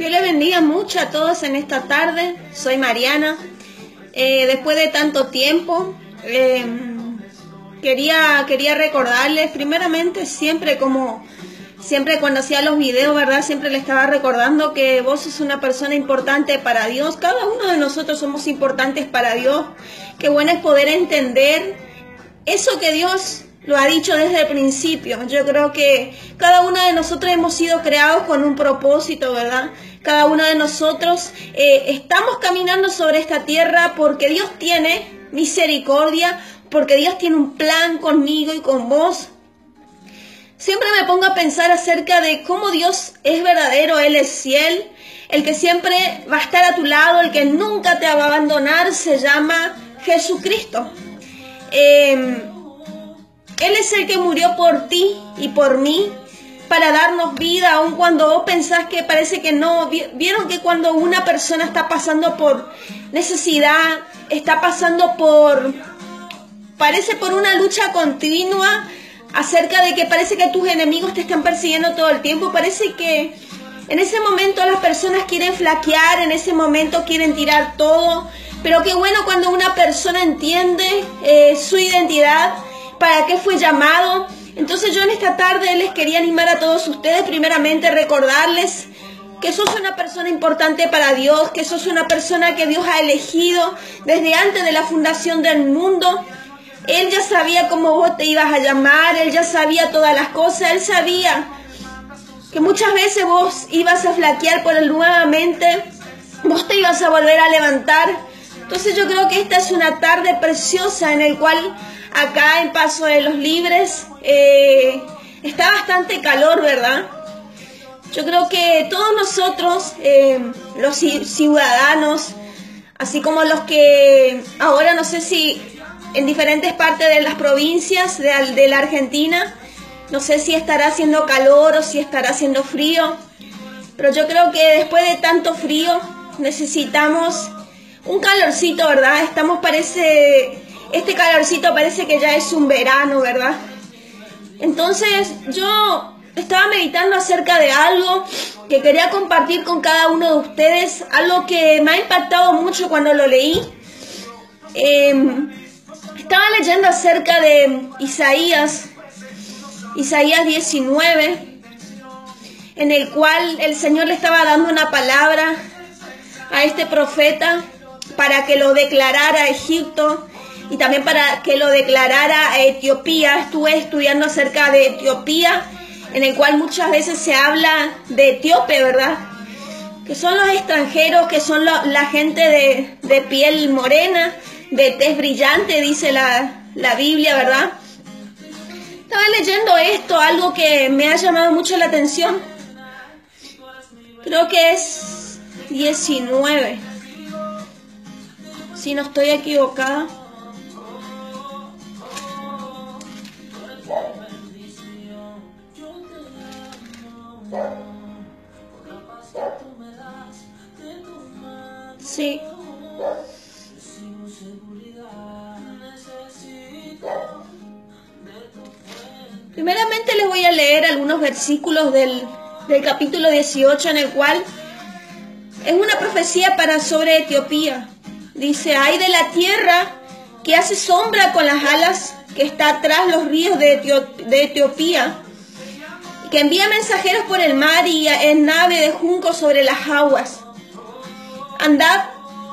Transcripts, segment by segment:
Dios les bendiga mucho a todos en esta tarde. Soy Mariana. Después de tanto tiempo, quería recordarles, primeramente, siempre cuando hacía los videos, ¿verdad? Siempre le estaba recordando que vos sos una persona importante para Dios. Cada uno de nosotros somos importantes para Dios. Qué bueno es poder entender eso que Dios lo ha dicho desde el principio. Yo creo que cada uno de nosotros hemos sido creados con un propósito, ¿verdad? Cada uno de nosotros estamos caminando sobre esta tierra porque Dios tiene misericordia, porque Dios tiene un plan conmigo y con vos. Siempre me pongo a pensar acerca de cómo Dios es verdadero. Él es fiel, el que siempre va a estar a tu lado, el que nunca te va a abandonar, se llama Jesucristo. Él es el que murió por ti y por mí para darnos vida, aun cuando vos pensás que parece que no. Vieron que cuando una persona está pasando por necesidad, está pasando parece por una lucha continua, acerca de que parece que tus enemigos te están persiguiendo todo el tiempo, parece que en ese momento las personas quieren flaquear, en ese momento quieren tirar todo, pero qué bueno cuando una persona entiende su identidad, para qué fue llamado. Entonces yo en esta tarde les quería animar a todos ustedes, primeramente recordarles que sos una persona importante para Dios, que sos una persona que Dios ha elegido desde antes de la fundación del mundo. Él ya sabía cómo vos te ibas a llamar, Él ya sabía todas las cosas, Él sabía que muchas veces vos ibas a flaquear, por Él nuevamente vos te ibas a volver a levantar. Entonces yo creo que esta es una tarde preciosa en el cual acá en Paso de los Libres está bastante calor, ¿verdad? Yo creo que todos nosotros, los ciudadanos, así como los que ahora no sé si en diferentes partes de las provincias de la Argentina, no sé si estará haciendo calor o si estará haciendo frío, pero yo creo que después de tanto frío necesitamos un calorcito, ¿verdad? Este calorcito parece que ya es un verano, ¿verdad? Entonces yo estaba meditando acerca de algo que quería compartir con cada uno de ustedes, algo que me ha impactado mucho cuando lo leí. Estaba leyendo acerca de Isaías 19, en el cual el Señor le estaba dando una palabra a este profeta para que lo declarara a Egipto y también para que lo declarara a Etiopía. Estuve estudiando acerca de Etiopía, en el cual muchas veces se habla de etíope, ¿verdad? Que son los extranjeros, que son la gente de piel morena, de tez brillante, dice la Biblia, ¿verdad? Estaba leyendo esto, algo que me ha llamado mucho la atención. Creo que es 19, si no estoy equivocada. Sí. Primeramente les voy a leer algunos versículos del capítulo 18, en el cual es una profecía sobre Etiopía. Dice: ay de la tierra que hace sombra con las alas, que está tras los ríos de Etiopía, que envía mensajeros por el mar y en nave de junco sobre las aguas. Andad,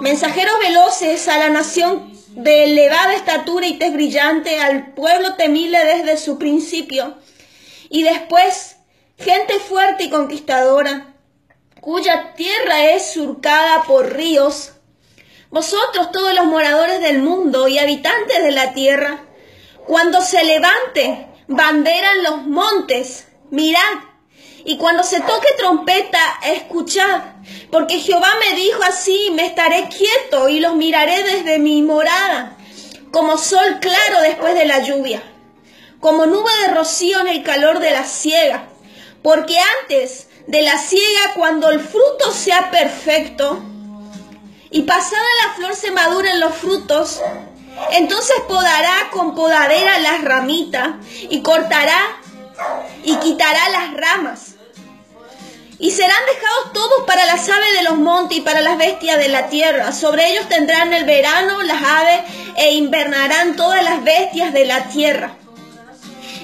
mensajeros veloces, a la nación de elevada estatura y tez brillante, al pueblo temible desde su principio. Y después, gente fuerte y conquistadora, cuya tierra es surcada por ríos. Vosotros, todos los moradores del mundo y habitantes de la tierra, cuando se levante bandera en los montes, mirad, y cuando se toque trompeta, escuchad, porque Jehová me dijo así: me estaré quieto y los miraré desde mi morada, como sol claro después de la lluvia, como nube de rocío en el calor de la siega, porque antes de la siega, cuando el fruto sea perfecto y pasada la flor se maduren los frutos, entonces podará con podadera las ramitas y cortará y quitará las ramas Y serán dejados todos para las aves de los montes y para las bestias de la tierra. Sobre ellos tendrán el verano las aves e invernarán todas las bestias de la tierra.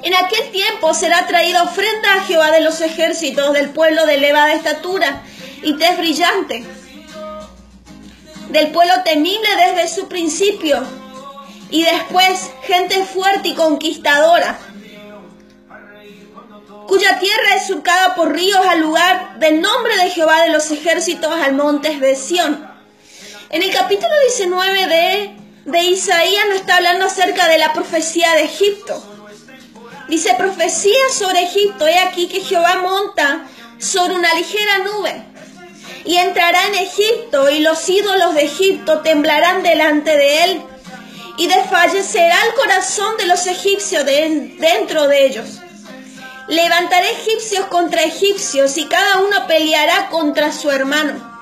En aquel tiempo será traída ofrenda a Jehová de los ejércitos del pueblo de elevada estatura y tez brillante, del pueblo temible desde su principio, y después gente fuerte y conquistadora, cuya tierra es surcada por ríos al lugar del nombre de Jehová de los ejércitos, al monte de Sión. En el capítulo 19 de Isaías nos está hablando acerca de la profecía de Egipto. Dice, profecía sobre Egipto, he aquí que Jehová monta sobre una ligera nube y entrará en Egipto, y los ídolos de Egipto temblarán delante de él, y desfallecerá el corazón de los egipcios dentro de ellos. Levantaré egipcios contra egipcios, y cada uno peleará contra su hermano,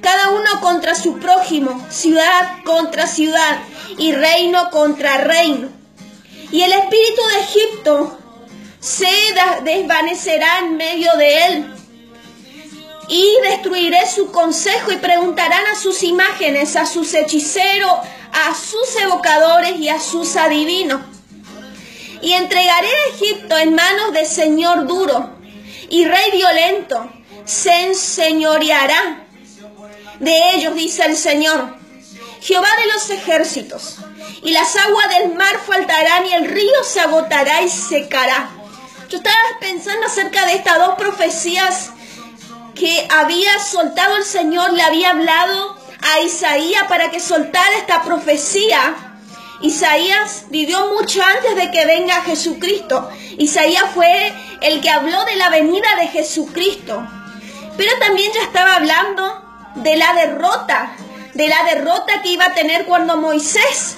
cada uno contra su prójimo, ciudad contra ciudad, y reino contra reino. Y el espíritu de Egipto se desvanecerá en medio de él, y destruiré su consejo, y preguntarán a sus imágenes, a sus hechiceros, a sus evocadores y a sus adivinos. Y entregaré a Egipto en manos de señor duro, y rey violento se enseñoreará de ellos, dice el Señor, Jehová de los ejércitos. Y las aguas del mar faltarán, y el río se agotará y secará. Yo estaba pensando acerca de estas dos profecías que había soltado el Señor, le había hablado a Isaías para que soltara esta profecía. Isaías vivió mucho antes de que venga Jesucristo. Isaías fue el que habló de la venida de Jesucristo. Pero también ya estaba hablando de la derrota que iba a tener cuando Moisés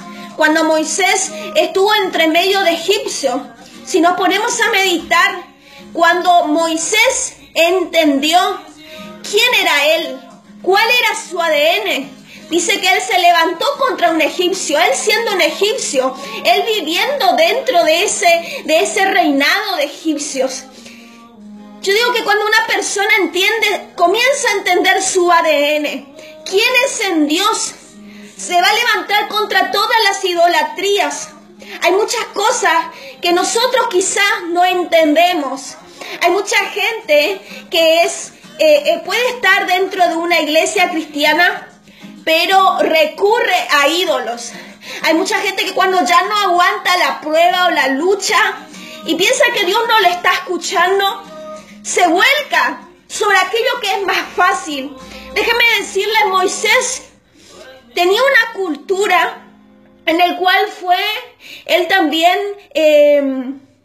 estuvo entre medio de egipcios. Si nos ponemos a meditar, cuando Moisés entendió quién era él, cuál era su ADN, dice que él se levantó contra un egipcio, él siendo un egipcio, él viviendo dentro de ese reinado de egipcios. Yo digo que cuando una persona comienza a entender su ADN, quién es en Dios, se va a levantar contra todas las idolatrías. Hay muchas cosas que nosotros quizás no entendemos. Hay mucha gente que puede estar dentro de una iglesia cristiana, pero recurre a ídolos. Hay mucha gente que cuando ya no aguanta la prueba o la lucha y piensa que Dios no le está escuchando, se vuelca sobre aquello que es más fácil. Déjeme decirle, Moisés tenía una cultura en el cual él también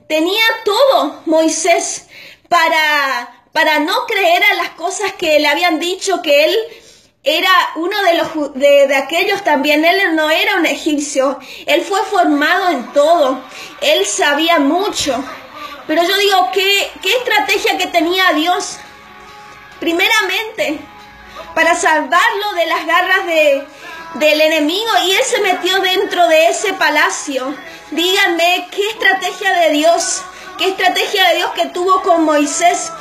tenía todo, Moisés, para no creer a las cosas que le habían dicho, que él era uno de aquellos también. Él no era un egipcio, él fue formado en todo, él sabía mucho. Pero yo digo, ¿qué estrategia que tenía Dios? Primeramente, para salvarlo de las garras del enemigo, y él se metió dentro de ese palacio. Díganme, ¿qué estrategia de Dios que tuvo con Moisés?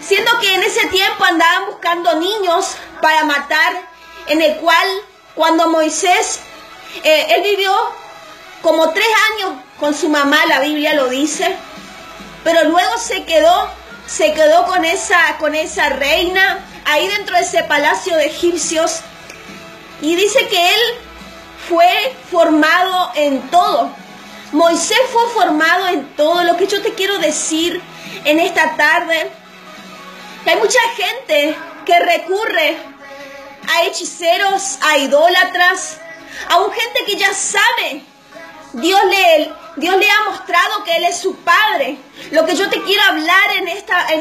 Siendo que en ese tiempo andaban buscando niños para matar, en el cual cuando Moisés, él vivió como 3 años con su mamá, la Biblia lo dice, pero luego se quedó con esa reina ahí dentro de ese palacio de egipcios, y dice que él fue formado en todo. Moisés fue formado en todo. Lo que yo te quiero decir en esta tarde, que hay mucha gente que recurre a hechiceros, a idólatras, a gente que ya sabe. Dios le ha mostrado que Él es su Padre. Lo que yo te quiero hablar en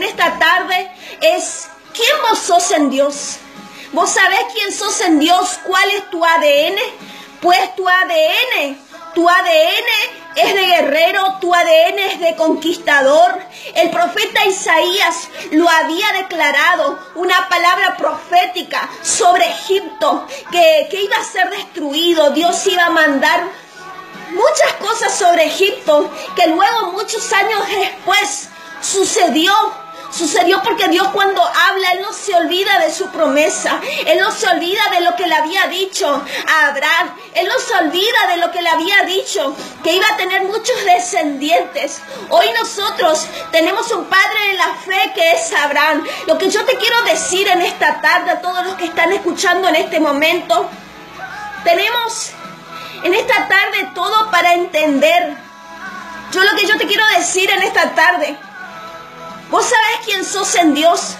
esta tarde es quién vos sos en Dios. ¿Vos sabés quién sos en Dios? ¿Cuál es tu ADN? Pues tu ADN es de guerrero, tu ADN es de conquistador. El profeta Isaías lo había declarado, una palabra profética sobre Egipto, que iba a ser destruido. Dios iba a mandar muchas cosas sobre Egipto, que luego muchos años después sucedió. Sucedió porque Dios cuando habla, Él no se olvida de su promesa. Él no se olvida de lo que le había dicho a Abraham. Él no se olvida de lo que le había dicho, que iba a tener muchos descendientes. Hoy nosotros tenemos un padre en la fe que es Abraham. Lo que yo te quiero decir en esta tarde a todos los que están escuchando en este momento, tenemos en esta tarde todo para entender. Lo que yo te quiero decir en esta tarde, vos sabés quién sos en Dios.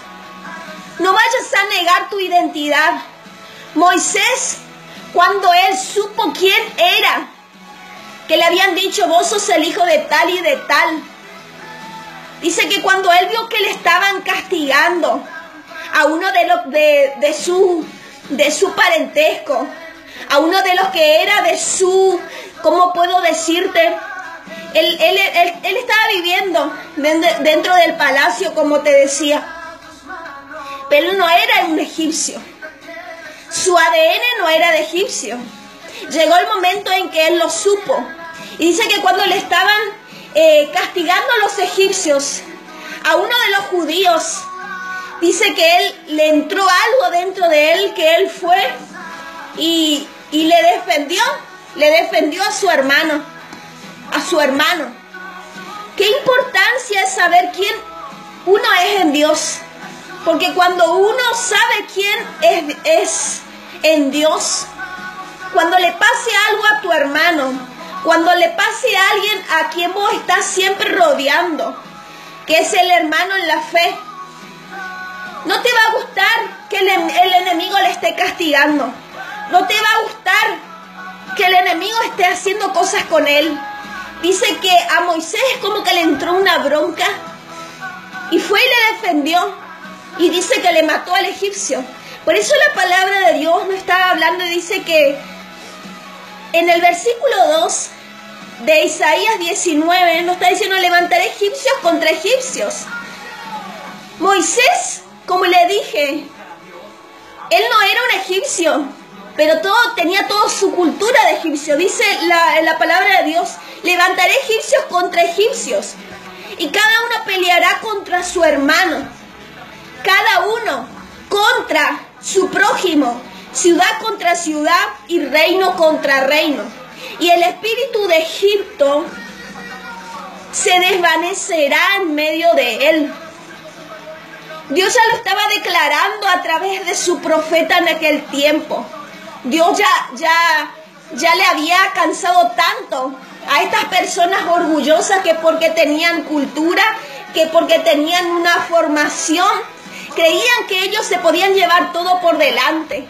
No vayas a negar tu identidad. Moisés, cuando él supo quién era, que le habían dicho, vos sos el hijo de tal y de tal. Dice que cuando él vio que le estaban castigando a uno de su parentesco, a uno de los que era de su, ¿cómo puedo decirte? Él estaba viviendo dentro del palacio, como te decía, pero no era un egipcio. Su ADN no era de egipcio. Llegó el momento en que él lo supo. Y dice que cuando le estaban castigando a los egipcios, a uno de los judíos, dice que él le entró algo dentro de él, que él fue y le defendió a su hermano. Qué importancia es saber quién uno es en Dios. Porque cuando uno sabe quién es en Dios, cuando le pase algo a tu hermano, cuando le pase a alguien a quien vos estás siempre rodeando, que es el hermano en la fe, no te va a gustar que el enemigo le esté castigando. No te va a gustar que el enemigo esté haciendo cosas con él. Dice que a Moisés como que le entró una bronca y fue y le defendió. Y dice que le mató al egipcio. Por eso la palabra de Dios nos está hablando y dice que en el versículo 2 de Isaías 19 nos está diciendo, levantaré egipcios contra egipcios. Moisés, como le dije, él no era un egipcio, pero tenía toda su cultura de egipcio. Dice la palabra de Dios, levantaré egipcios contra egipcios y cada uno peleará contra su hermano, cada uno contra su prójimo, ciudad contra ciudad y reino contra reino. Y el espíritu de Egipto se desvanecerá en medio de él. Dios ya lo estaba declarando a través de su profeta en aquel tiempo. Dios ya le había cansado tanto a estas personas orgullosas que porque tenían cultura, que porque tenían una formación, creían que ellos se podían llevar todo por delante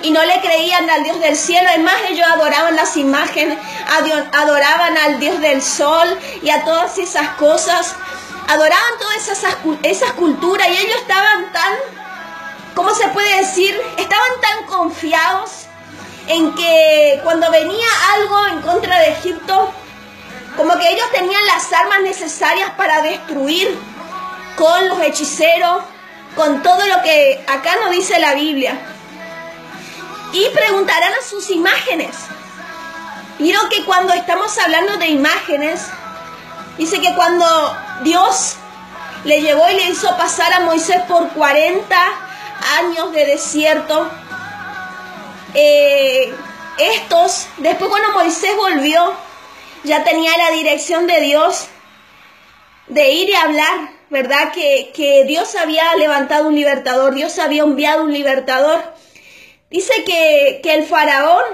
y no le creían al Dios del cielo. Además, ellos adoraban las imágenes, adoraban al Dios del sol y a todas esas cosas, adoraban todas esas culturas, y ellos estaban tan, ¿cómo se puede decir? Estaban tan confiados en que cuando venía algo en contra de Egipto, como que ellos tenían las armas necesarias para destruir con los hechiceros, con todo lo que acá nos dice la Biblia. Y preguntarán a sus imágenes. Vieron que cuando estamos hablando de imágenes, dice que cuando Dios le llevó y le hizo pasar a Moisés por 40 años de desierto, después cuando Moisés volvió, ya tenía la dirección de Dios de ir y hablar, ¿verdad? Que Dios había levantado un libertador, Dios había enviado un libertador. Dice que el faraón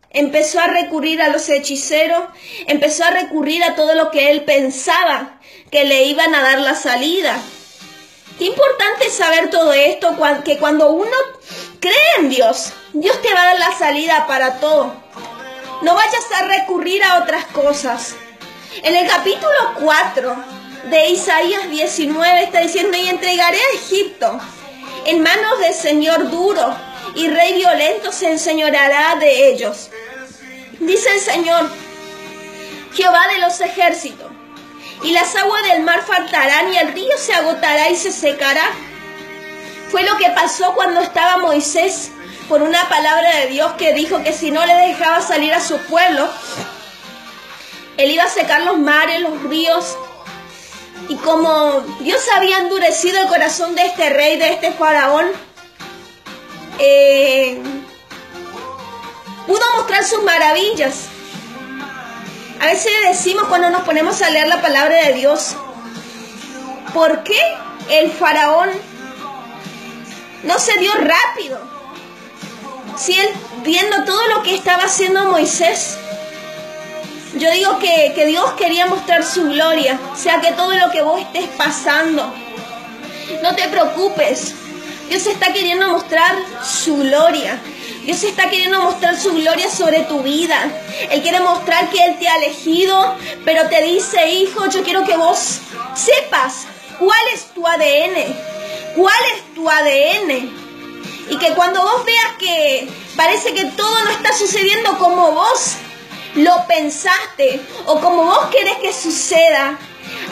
empezó a recurrir a los hechiceros, empezó a recurrir a todo lo que él pensaba que le iban a dar la salida. Qué importante es saber todo esto, que cuando uno cree en Dios, Dios te va a dar la salida para todo. No vayas a recurrir a otras cosas. En el capítulo 4 de Isaías 19 está diciendo, y entregaré a Egipto en manos del Señor duro, y rey violento se enseñoreará de ellos. Dice el Señor, Jehová de los ejércitos, y las aguas del mar faltarán, y el río se agotará y se secará. Fue lo que pasó cuando estaba Moisés, por una palabra de Dios que dijo que si no le dejaba salir a su pueblo, él iba a secar los mares, los ríos. Y como Dios había endurecido el corazón de este rey, de este faraón, pudo mostrar sus maravillas. A veces decimos cuando nos ponemos a leer la palabra de Dios, ¿por qué el faraón no se dio rápido? Si él, viendo todo lo que estaba haciendo Moisés, yo digo que Dios quería mostrar su gloria. O sea, que todo lo que vos estés pasando, no te preocupes. Dios está queriendo mostrar su gloria. Dios está queriendo mostrar su gloria sobre tu vida. Él quiere mostrar que Él te ha elegido, pero te dice, hijo, yo quiero que vos sepas cuál es tu ADN. ¿Cuál es tu ADN? Y que cuando vos veas que parece que todo no está sucediendo como vos lo pensaste o como vos querés que suceda.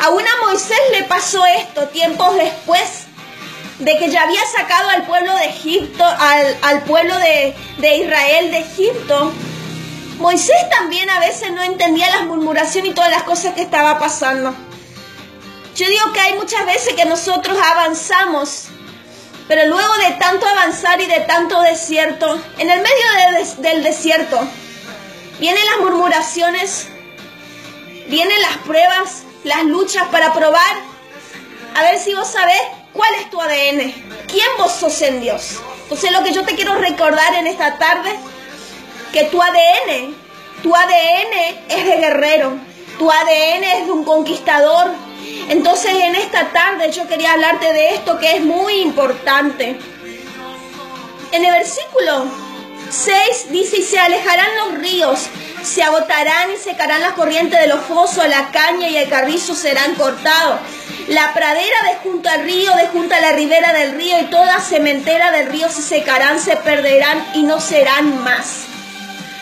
Aún a Moisés le pasó esto tiempos después de que ya había sacado al pueblo de Egipto, al pueblo de Israel de Egipto. Moisés también a veces no entendía las murmuraciones y todas las cosas que estaba pasando. Yo digo que hay muchas veces que nosotros avanzamos, pero luego de tanto avanzar y de tanto desierto, en el medio del desierto, vienen las murmuraciones, vienen las pruebas, las luchas para probar, a ver si vos sabés cuál es tu ADN, quién vos sos en Dios. Entonces lo que yo te quiero recordar en esta tarde, que tu ADN es de guerrero, tu ADN es de un conquistador. Entonces en esta tarde yo quería hablarte de esto que es muy importante. En el versículo 6 dice, y se alejarán los ríos, se agotarán y secarán las corrientes de los fosos, la caña y el carrizo serán cortados. La pradera de junto al río, de junto a la ribera del río y toda sementera del río se secarán, se perderán y no serán más.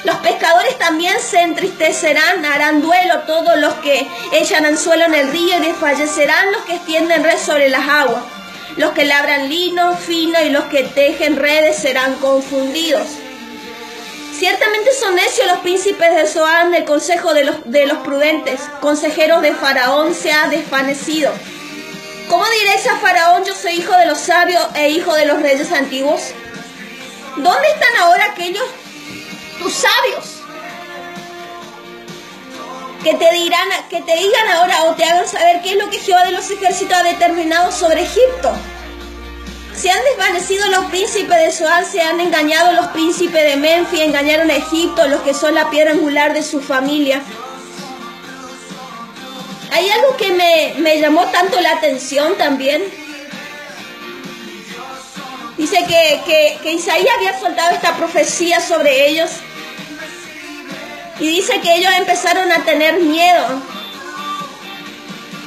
Los pescadores también se entristecerán, harán duelo todos los que echan anzuelo en el río y desfallecerán los que extienden red sobre las aguas. Los que labran lino fino y los que tejen redes serán confundidos. Ciertamente son necios los príncipes de Zoán, del consejo de los prudentes, consejeros de Faraón se ha desvanecido. ¿Cómo diréis a Faraón, yo soy hijo de los sabios e hijo de los reyes antiguos? ¿Dónde están ahora aquellos, tus sabios, que te digan ahora o te hagan saber qué es lo que Jehová de los ejércitos ha determinado sobre Egipto? Se han desvanecido los príncipes de Zoán, se han engañado los príncipes de Menfis, engañaron a Egipto, los que son la piedra angular de su familia. Hay algo que me llamó tanto la atención también. Dice que Isaías había soltado esta profecía sobre ellos. Y dice que ellos empezaron a tener miedo.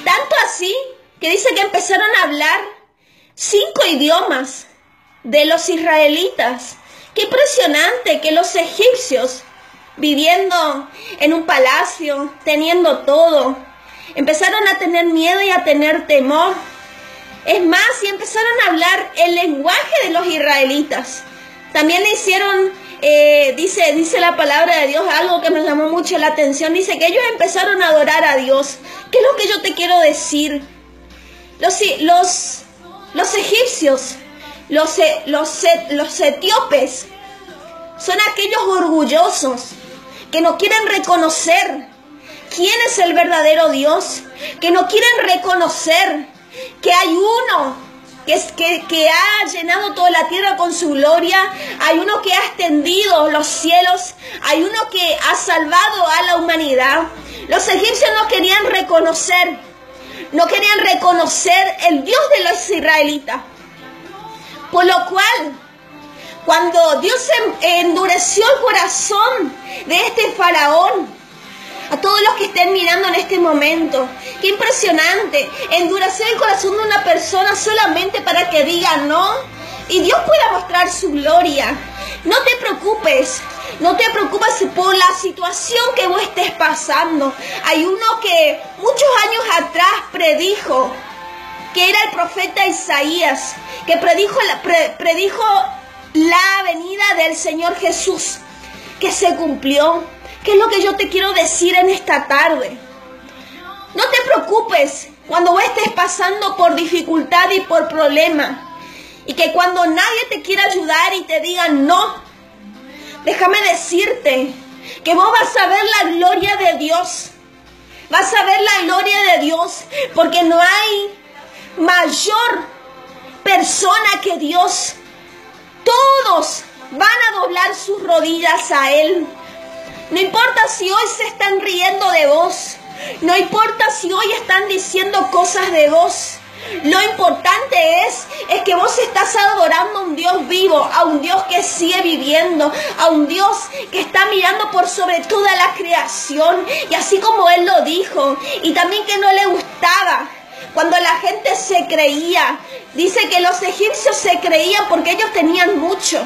Tanto así que dice que empezaron a hablar 5 idiomas de los israelitas. Qué impresionante que los egipcios, viviendo en un palacio, teniendo todo, empezaron a tener miedo y a tener temor. Es más, y empezaron a hablar el lenguaje de los israelitas. También le hicieron, dice la palabra de Dios, algo que me llamó mucho la atención. Dice que ellos empezaron a adorar a Dios. ¿Qué es lo que yo te quiero decir? Los egipcios, los etíopes, son aquellos orgullosos que no quieren reconocer quién es el verdadero Dios, que no quieren reconocer que hay uno que ha llenado toda la tierra con su gloria, hay uno que ha extendido los cielos, hay uno que ha salvado a la humanidad. Los egipcios no querían reconocer el Dios de los israelitas. Por lo cual, cuando Dios endureció el corazón de este faraón, a todos los que estén mirando en este momento, qué impresionante, endurecer el corazón de una persona solamente para que diga no, y Dios pueda mostrar su gloria. No te preocupes por la situación que vos estés pasando. Hay uno que muchos años atrás predijo, que era el profeta Isaías, que predijo la venida del Señor Jesús, que se cumplió. ¿Qué es lo que yo te quiero decir en esta tarde? No te preocupes cuando vos estés pasando por dificultad y por problema, y que cuando nadie te quiera ayudar y te digan no, déjame decirte que vos vas a ver la gloria de Dios. Vas a ver la gloria de Dios, porque no hay mayor persona que Dios. Todos van a doblar sus rodillas a Él. No importa si hoy se están riendo de vos. No importa si hoy están diciendo cosas de vos. Lo importante es que vos estás adorando a un Dios vivo, a un Dios que sigue viviendo, a un Dios que está mirando por sobre toda la creación. Y así como Él lo dijo, y también que no le gustaba cuando la gente se creía. Dice que los egipcios se creían porque ellos tenían mucho.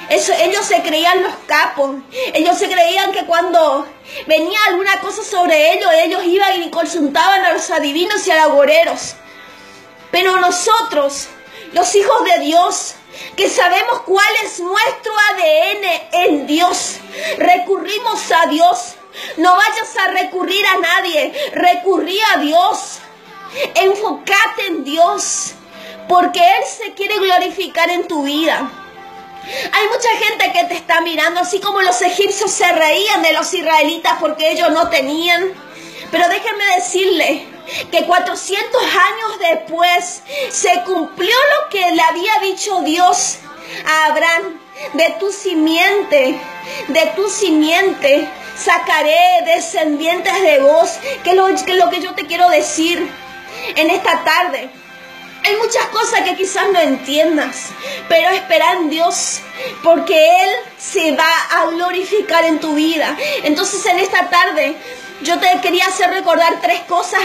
Ellos se creían los capos. Ellos se creían que cuando venía alguna cosa sobre ellos iban y consultaban a los adivinos y a los agoreros. Pero nosotros, los hijos de Dios, que sabemos cuál es nuestro ADN en Dios, recurrimos a Dios. No vayas a recurrir a nadie, recurrí a Dios. Enfócate en Dios, porque Él se quiere glorificar en tu vida. Hay mucha gente que te está mirando, así como los egipcios se reían de los israelitas porque ellos no tenían. Pero déjenme decirle que 400 años después se cumplió lo que le había dicho Dios a Abraham. De tu simiente sacaré descendientes de vos. Que lo que yo te quiero decir en esta tarde. Hay muchas cosas que quizás no entiendas, pero espera en Dios, porque Él se va a glorificar en tu vida. Entonces en esta tarde yo te quería hacer recordar 3 cosas.